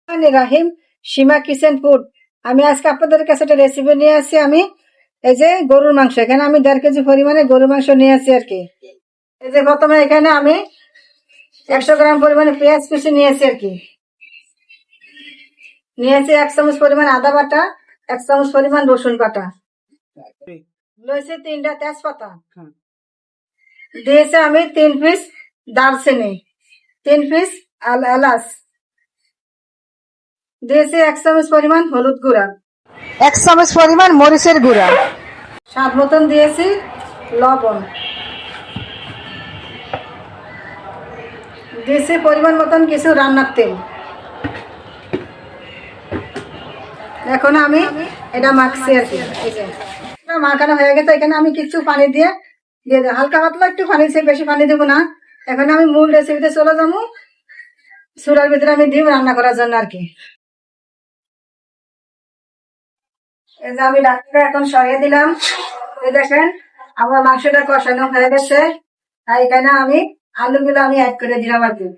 রাহিম, সীমা kitchen food. আমি আজকে আপনাদের কাছে একটা রেসিপি নিয়ে আসছি। আমি এই যে গরুর মাংস, এখানে আমি 1.5 কেজি পরিমাণে গরুর মাংস নিয়ে আসছি আর কি। এই যে প্রথমে এখানে আমি 100 গ্রাম পরিমাণে পেঁয়াজ কুচি নিয়েছি আর কি। নিয়েছি 1 চামচ পরিমাণ আদা বাটা, 1 চামচ পরিমাণ রসুন বাটা, লইছি 3টা তেজপাতা, দিয়েছি আমি 3 পিস দারচিনি, 3 পিস এলাচ, দিয়েছি 1 চামচ পরিমাণ হলুদ গুঁড়া, 1 চামচ পরিমাণ মরিচের গুঁড়া, স্বাদ মতন দিয়েছি লবণ, দিয়েছি পরিমাণ মতন কিছু রান্নার তেল। এখন আমি এটা মাখছি আর কি। এই যে মাখানো হয়ে গেছে, এখানে আমি কিছু পানি দিয়ে দিয়ে দেবো, হালকা পাতলা একটু পানি, বেশি পানি দেবো না। এখন আমি মূল রেসিপিতে চলে যাবো। চুলার ভিতরে আমি দিব রান্না করার জন্য আর কি। এই যে আমি ডাক্তার এখন সরিয়ে দিলাম। এই দেখেন আমার মাংসটা কষানো হয়ে গেছে। আর এখানে আমি আলুগুলো আমি অ্যাড করে দিলাম আর কি।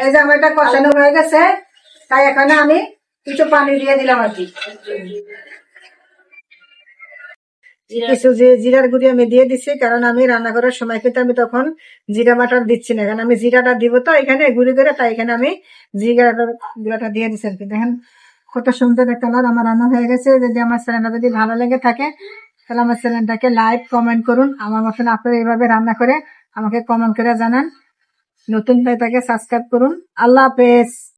এই যে আমার এটা কষানো হয়ে গেছে, তাই এখানে আমি কিছু পানি দিয়ে দিলাম আর কি। কিছু জিরার গুঁড়ি আমি দিয়ে দিচ্ছি, কারণ আমি রান্না করার সময় কিন্তু আমি তখন জিরা বাটার দিচ্ছি না, কারণ আমি জিরাটা দিব তো এখানে গুঁড়ি করে, তাই এখানে আমি জিরাটা দিয়ে দিচ্ছি আর কি। দেখেন কত সুন্দর একটা কালার আমার রান্না হয়ে গেছে। যদি আমার চ্যানেলটা যদি ভালো লেগে থাকে তাহলে আমার চ্যানেলটাকে লাইক কমেন্ট করুন। আমার মতন আপনারা এইভাবে রান্না করে আমাকে কমেন্ট করে জানান। নতুন হয়ে থাকে সাবস্ক্রাইব করুন। আল্লাহ হাফেজ।